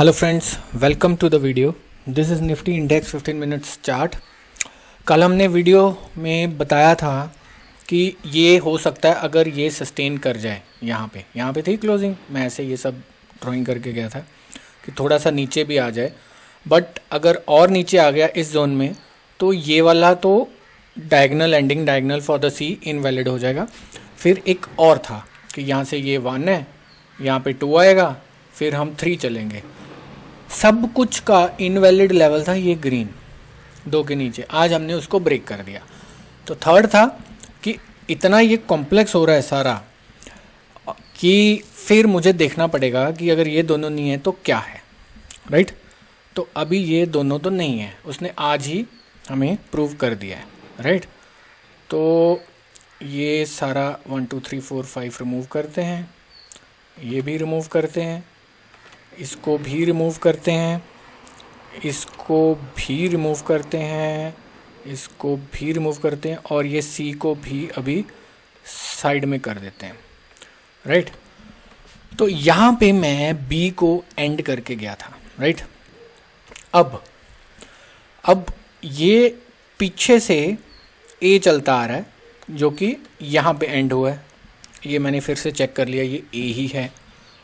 Hello friends, welcome to the video. This is Nifty index 15 minutes chart. कल हमने video में बताया था कि ये हो सकता है अगर ये सस्टेन कर जाए। यहाँ पे थी क्लोजिंग, मैं ऐसे ये सब ड्राइंग करके गया था कि थोड़ा सा नीचे भी आ जाए, बट अगर और नीचे आ गया इस जोन में तो ये वाला तो diagonal ending diagonal for the C invalid हो जाएगा। फिर एक और था कि यहाँ से ये 1 है, यहाँ पे 2 आएगा, फिर हम 3 चलेंगे। सब कुछ का इनवैलिड लेवल था ये ग्रीन 2 के नीचे। आज हमने उसको ब्रेक कर दिया। तो थर्ड था कि इतना ये कॉम्प्लेक्स हो रहा है सारा कि फिर मुझे देखना पड़ेगा कि अगर ये दोनों नहीं है तो क्या है, राइट। तो अभी ये दोनों तो नहीं है, उसने आज ही हमें प्रूव कर दिया है, राइट। तो ये सारा 1 2 3 4 5 रिमूव करते हैं, ये भी रिमूव करते हैं, इसको भी रिमूव करते हैं, इसको भी रिमूव करते हैं, इसको भी रिमूव करते हैं, और ये सी को भी अभी साइड में कर देते हैं, राइट। तो यहाँ पे मैं बी को एंड करके गया था, राइट। अब ये पीछे से ए चलता आ रहा है जो कि यहाँ पे एंड हुआ है। ये मैंने फिर से चेक कर लिया, ये ए ही है।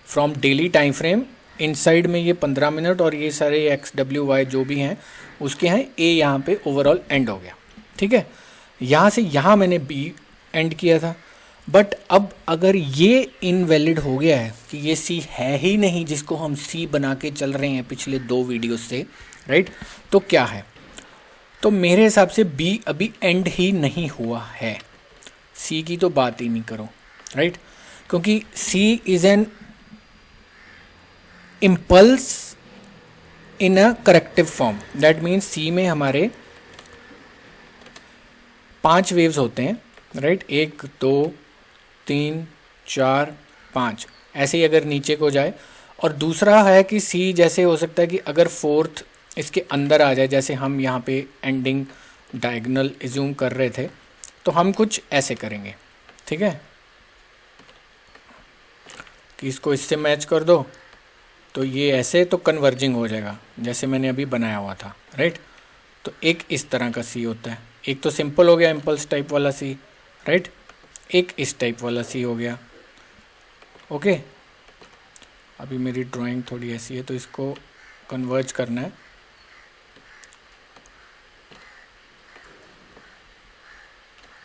From daily time frame inside में ये 15 मिनट और ये सारे एक्स डब्ल्यू वाई जो भी हैं उसके हैं ए, यहाँ पे ओवरऑल एंड हो गया, ठीक है। यहाँ से यहाँ मैंने बी एंड किया था, बट अब अगर ये इनवैलिड हो गया है कि ये सी है ही नहीं जिसको हम सी बना के चल रहे हैं पिछले 2 वीडियो से, राइट। तो क्या है, तो मेरे हिसाब से बी अभी एंड ही नहीं हुआ है। सी की तो बात ही नहीं करो, राइट, क्योंकि C is an impulse in a corrective form. That means C में हमारे 5 वेव्स होते हैं, राइट। 1 2 3 4 5 ऐसे ही अगर नीचे को जाए। और दूसरा है कि सी जैसे हो सकता है कि अगर फोर्थ इसके अंदर आ जाए, जैसे हम यहाँ पे एंडिंग डायगोनल एज्यूम कर रहे थे, तो हम कुछ ऐसे करेंगे, ठीक है, कि इसको इससे मैच कर दो तो ये ऐसे तो कन्वर्जिंग हो जाएगा जैसे मैंने अभी बनाया हुआ था, राइट। तो एक इस तरह का सी होता है, एक तो सिंपल हो गया इम्पल्स टाइप वाला सी, राइट। एक इस टाइप वाला सी हो गया, ओके। अभी मेरी ड्राइंग थोड़ी ऐसी है तो इसको कन्वर्ज करना है,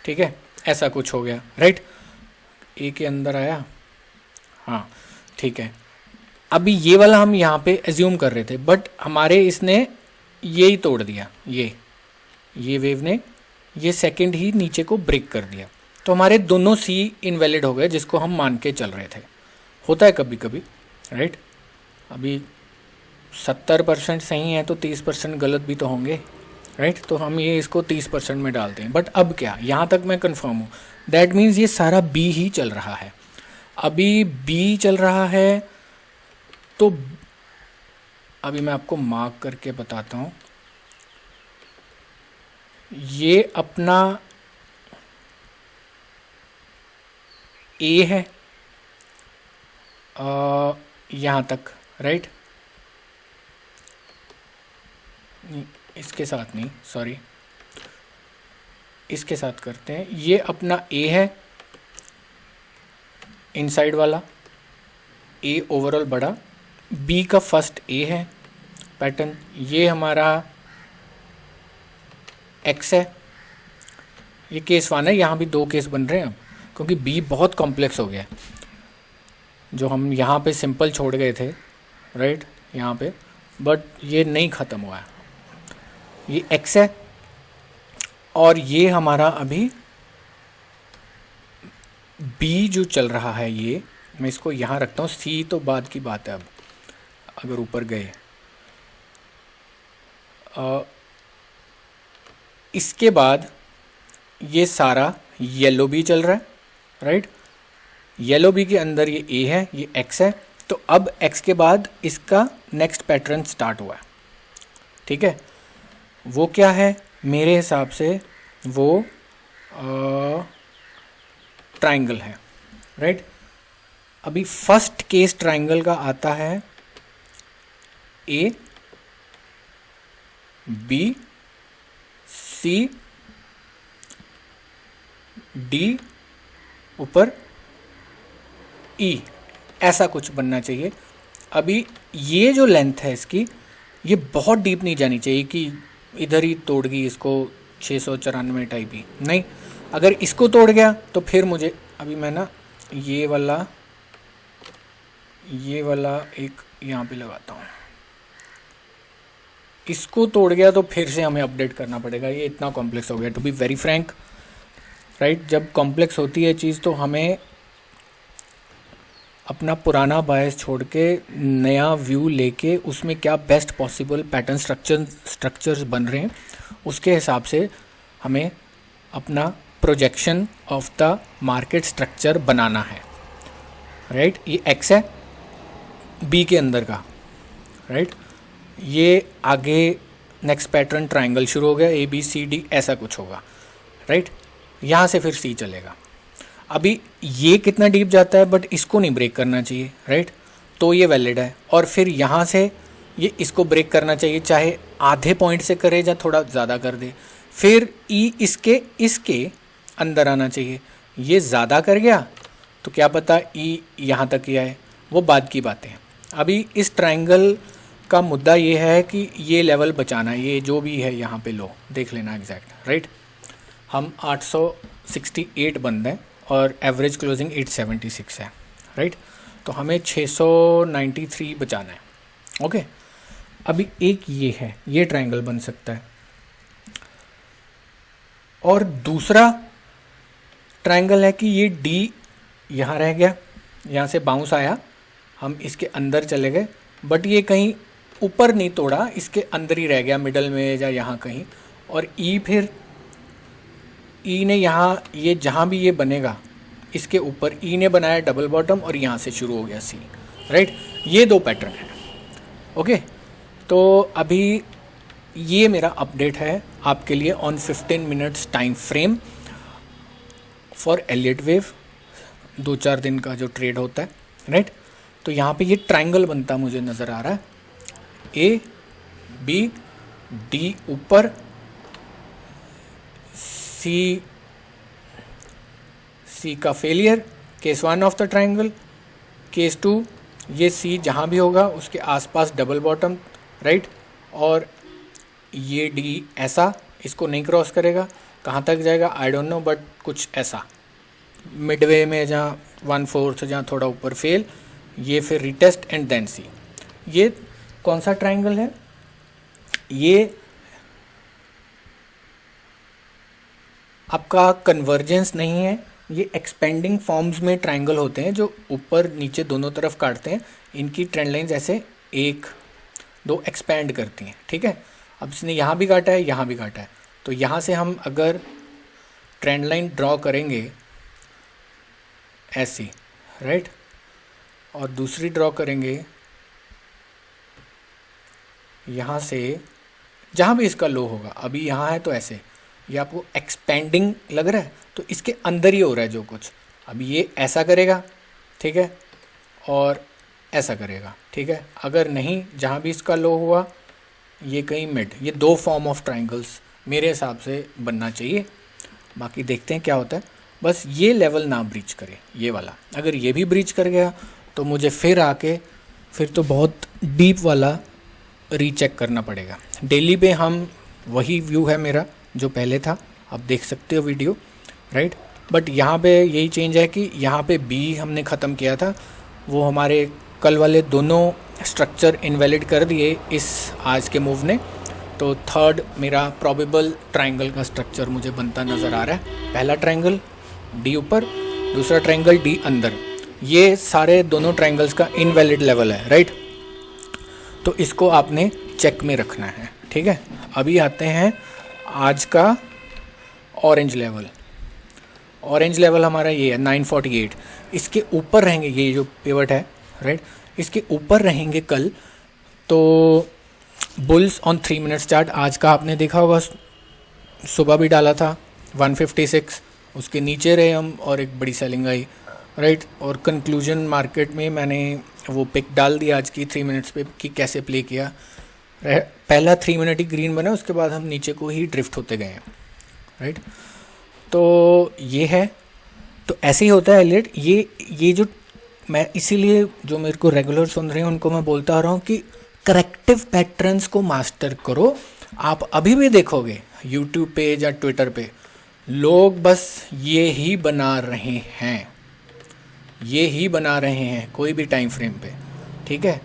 ठीक है। ऐसा कुछ हो गया, राइट। ए के अंदर आया, हाँ, ठीक है। अभी ये वाला हम यहाँ पे एज्यूम कर रहे थे, बट हमारे इसने ये ही तोड़ दिया, ये वेव ने ये सेकंड ही नीचे को ब्रेक कर दिया। तो हमारे दोनों सी इनवैलिड हो गए जिसको हम मान के चल रहे थे। होता है कभी कभी, राइट। अभी 70% सही है तो 30% गलत भी तो होंगे, राइट। तो हम ये इसको 30% में डालते हैं। बट अब क्या, यहाँ तक मैं कंफर्म हूँ, दैट मीन्स ये सारा बी ही चल रहा है। अभी बी चल रहा है तो अभी मैं आपको मार्क करके बताता हूँ। ये अपना ए है यहाँ तक, राइट। इसके साथ नहीं, सॉरी, इसके साथ करते हैं। ये अपना ए है इनसाइड वाला, ए ओवरऑल बड़ा, बी का फर्स्ट ए है पैटर्न, ये हमारा एक्स है, ये केस 1 है। यहाँ भी 2 केस बन रहे हैं अब, क्योंकि बी बहुत कॉम्प्लेक्स हो गया है। जो हम यहाँ पे सिंपल छोड़ गए थे, राइट, यहाँ पे, बट ये नहीं ख़त्म हुआ है। ये एक्स है और ये हमारा अभी बी जो चल रहा है, ये मैं इसको यहाँ रखता हूँ। सी तो बाद की बात है। अब अगर ऊपर गए, इसके बाद ये सारा येलो बी चल रहा है, राइट। येलो बी के अंदर ये ए है, ये एक्स है। तो अब एक्स के बाद इसका नेक्स्ट पैटर्न स्टार्ट हुआ है, ठीक है। वो क्या है मेरे हिसाब से, वो ट्राइंगल है, राइट। अभी फर्स्ट केस ट्राइंगल का आता है ए, बी, सी, डी, ऊपर ई, ऐसा कुछ बनना चाहिए। अभी ये जो लेंथ है इसकी, ये बहुत डीप नहीं जानी चाहिए कि इधर ही तोड़ गई इसको 694 टाइप ही नहीं। अगर इसको तोड़ गया तो फिर मुझे, अभी मैं ना ये वाला एक यहाँ पे लगाता हूँ, इसको तोड़ गया तो फिर से हमें अपडेट करना पड़ेगा। ये इतना कॉम्प्लेक्स हो गया, to be very frank, right. जब कॉम्प्लेक्स होती है चीज़ तो हमें अपना पुराना बायस छोड़ के नया व्यू लेके उसमें क्या बेस्ट पॉसिबल पैटर्न स्ट्रक्चर्स बन रहे हैं उसके हिसाब से हमें अपना projection of the market structure बनाना है, राइट। ये एक्स है बी के अंदर का, राइट। ये आगे नेक्स्ट पैटर्न ट्रायंगल शुरू हो गया, ए बी सी डी ऐसा कुछ होगा, राइट। यहाँ से फिर सी चलेगा। अभी ये कितना डीप जाता है, बट इसको नहीं ब्रेक करना चाहिए, राइट। तो ये वैलिड है। और फिर यहाँ से ये इसको ब्रेक करना चाहिए, चाहे आधे पॉइंट से करे या थोड़ा ज़्यादा कर दे। फिर ई इसके अंदर आना चाहिए। ये ज़्यादा कर गया तो क्या पता ई यहाँ तक ही आए, वो बाद की बातें हैं। अभी इस ट्रायंगल का मुद्दा ये है कि ये लेवल बचाना, ये जो भी है यहाँ पे लो देख लेना एग्जैक्ट, राइट। हम 868 बंद हैं और एवरेज क्लोजिंग 876 है, राइट। तो हमें 693 बचाना है, ओके। अभी एक ये है, ये ट्रायंगल बन सकता है। और दूसरा ट्रायंगल है कि ये डी यहाँ रह गया, यहाँ से बाउंस आया, हम इसके अंदर चले गए, बट ये कहीं ऊपर नहीं तोड़ा, इसके अंदर ही रह गया मिडल में या यहाँ कहीं। और ई, फिर ई ने यहाँ, ये जहाँ भी ये बनेगा इसके ऊपर ई ने बनाया डबल बॉटम और यहाँ से शुरू हो गया सी, राइट। ये दो पैटर्न हैं, ओके। तो अभी ये मेरा अपडेट है आपके लिए on 15 minutes time frame for Elliott wave, 2-4 दिन का जो ट्रेड होता है, राइट। तो यहाँ पे ये ट्रायंगल बनता मुझे नज़र आ रहा है, ए बी डी ऊपर, सी का failure, case 1 of the triangle. Case 2 ये सी जहाँ भी होगा उसके आसपास डबल बॉटम, राइट। और ये डी ऐसा, इसको नहीं क्रॉस करेगा, कहाँ तक जाएगा आई डोंट नो, बट कुछ ऐसा मिडवे में जहाँ 1/4 जहाँ थोड़ा ऊपर फेल, ये फिर रिटेस्ट एंड देन सी। ये कौन सा ट्रायंगल है? ये आपका कन्वर्जेंस नहीं है, ये एक्सपेंडिंग फॉर्म्स में ट्रायंगल होते हैं जो ऊपर नीचे दोनों तरफ काटते हैं। इनकी ट्रेंड लाइंस ऐसे 1-2 एक्सपैंड करती हैं, ठीक है। अब इसने यहाँ भी काटा है, यहाँ भी काटा है, तो यहाँ से हम अगर ट्रेंड लाइन ड्रॉ करेंगे ऐसी, राइट, और दूसरी ड्रॉ करेंगे यहाँ से जहाँ भी इसका लो होगा, अभी यहाँ है तो ऐसे, ये आपको एक्सपेंडिंग लग रहा है तो इसके अंदर ही हो रहा है जो कुछ। अभी ये ऐसा करेगा, ठीक है, और ऐसा करेगा, ठीक है। अगर नहीं, जहाँ भी इसका लो हुआ ये कहीं मिड, ये 2 फॉर्म ऑफ ट्रायंगल्स मेरे हिसाब से बनना चाहिए। बाकी देखते हैं क्या होता है। बस ये लेवल ना ब्रीच करे, ये वाला। अगर ये भी ब्रीच कर गया तो मुझे फिर आके फिर तो बहुत डीप वाला रीचेक करना पड़ेगा। डेली पे हम वही व्यू है मेरा जो पहले था, आप देख सकते हो वीडियो, राइट। बट यहाँ पे यही चेंज है कि यहाँ पे बी हमने ख़त्म किया था, वो हमारे कल वाले दोनों स्ट्रक्चर इनवैलिड कर दिए इस आज के मूव ने। तो थर्ड मेरा प्रोबेबल ट्रायंगल का स्ट्रक्चर मुझे बनता नज़र आ रहा है। पहला ट्रायंगल डी ऊपर, दूसरा ट्रायंगल डी अंदर, ये सारे दोनों ट्रायंगल्स का इनवैलिड लेवल है, राइट। तो इसको आपने चेक में रखना है, ठीक है। अभी आते हैं आज का ऑरेंज लेवल। ऑरेंज लेवल हमारा ये है 948, इसके ऊपर रहेंगे, ये जो पिवट है, राइट, इसके ऊपर रहेंगे कल। तो बुल्स ऑन 3 मिनट्स चार्ट आज का आपने देखा होगा, सुबह भी डाला था 156, उसके नीचे रहे हम और एक बड़ी सेलिंग आई, राइट। और कंक्लूजन मार्केट में मैंने वो पिक डाल दिया आज की 3 मिनट्स पे कि कैसे प्ले किया। पहला 3 मिनट ही ग्रीन बना, उसके बाद हम नीचे को ही ड्रिफ्ट होते गए हैं, राइट। तो ये है, तो ऐसे ही होता है एलियट। ये जो मैं इसीलिए जो मेरे को रेगुलर सुन रहे हैं उनको मैं बोलता आ रहा हूँ कि करेक्टिव पैटर्न्स को मास्टर करो। आप अभी भी देखोगे यूट्यूब पे या ट्विटर पे लोग बस ये ही बना रहे हैं, ये ही बना रहे हैं कोई भी टाइम फ्रेम पे, ठीक है।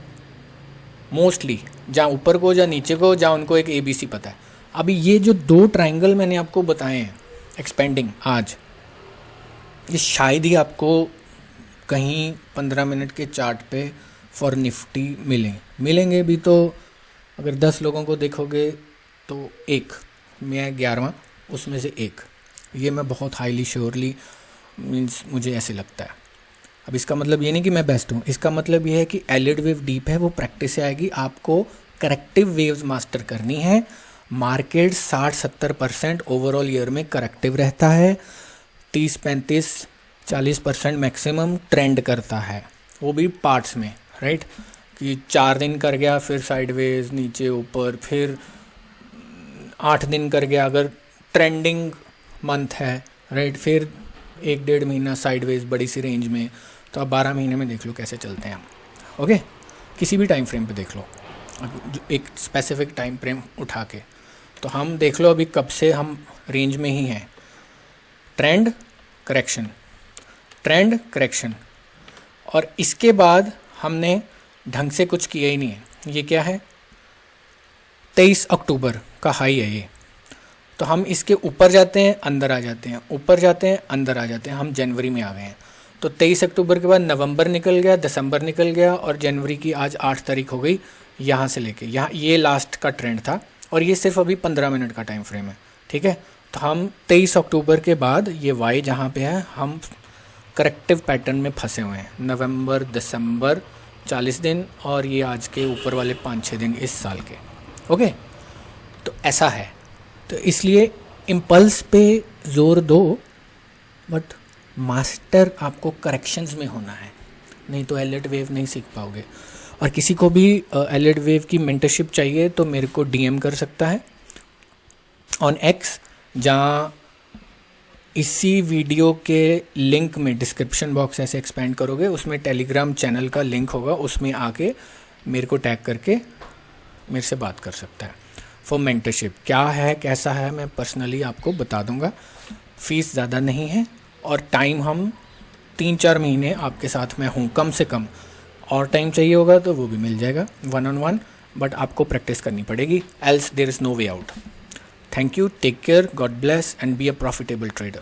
मोस्टली जहाँ ऊपर को या नीचे को, जहाँ उनको एक ABC पता है। अभी ये जो 2 ट्रायंगल मैंने आपको बताए हैं एक्सपेंडिंग आज, ये शायद ही आपको कहीं 15 मिनट के चार्ट पे फॉर निफ्टी मिलेंगे भी। तो अगर 10 लोगों को देखोगे तो एक, मैं 11वां उसमें से एक, ये मैं बहुत हाईली श्योरली मीन्स मुझे ऐसे लगता है। अब इसका मतलब ये नहीं कि मैं बेस्ट हूँ, इसका मतलब ये है कि एलिड वेव डीप है, वो प्रैक्टिस से आएगी। आपको करेक्टिव वेव्स मास्टर करनी है। मार्केट 60-70% ओवरऑल ईयर में करेक्टिव रहता है, 30-35-40% मैक्सिमम ट्रेंड करता है, वो भी पार्ट्स में, राइट। कि 4 दिन कर गया, फिर साइडवेज नीचे ऊपर, फिर 8 दिन कर गया अगर ट्रेंडिंग मंथ है, राइट। फिर 1-1.5 महीना साइडवेज बड़ी सी रेंज में। तो आप 12 महीने में देख लो कैसे चलते हैं हम, ओके। किसी भी टाइम फ्रेम पे देख लो, एक स्पेसिफिक टाइम फ्रेम उठा के, तो हम देख लो अभी कब से हम रेंज में ही हैं। ट्रेंड करेक्शन, ट्रेंड करेक्शन, और इसके बाद हमने ढंग से कुछ किया ही नहीं है। ये क्या है, 23 अक्टूबर का हाई है ये। तो हम इसके ऊपर जाते हैं, अंदर आ जाते हैं, ऊपर जाते हैं, अंदर आ जाते हैं। हम जनवरी में आ गए हैं। तो 23 अक्टूबर के बाद नवंबर निकल गया, दिसंबर निकल गया, और जनवरी की आज 8 तारीख हो गई। यहाँ से लेके यहाँ ये लास्ट का ट्रेंड था, और ये सिर्फ अभी 15 मिनट का टाइम फ्रेम है, ठीक है। तो हम 23 अक्टूबर के बाद ये वाई जहाँ पे है, हम करेक्टिव पैटर्न में फंसे हुए हैं। नवंबर, दिसंबर 40 दिन, और ये आज के ऊपर वाले 5-6 दिन इस साल के, ओके। तो ऐसा है, तो इसलिए इम्पल्स पे ज़ोर दो, बट मास्टर आपको करेक्शंस में होना है, नहीं तो एलिड वेव नहीं सीख पाओगे। और किसी को भी एलिड वेव की मेंटरशिप चाहिए तो मेरे को DM कर सकता है ऑन X, जहाँ इसी वीडियो के लिंक में डिस्क्रिप्शन बॉक्स ऐसे एक्सपेंड करोगे, उसमें टेलीग्राम चैनल का लिंक होगा, उसमें आके मेरे को टैग करके मेरे से बात कर सकता है फॉर मेंटरशिप। क्या है कैसा है मैं पर्सनली आपको बता दूंगा। फ़ीस ज़्यादा नहीं है, और टाइम हम 3-4 महीने आपके साथ में हूँ कम से कम, और टाइम चाहिए होगा तो वो भी मिल जाएगा 1-on-1, बट आपको प्रैक्टिस करनी पड़ेगी, else there is no way out. Thank you, take care, God bless, and be a profitable trader.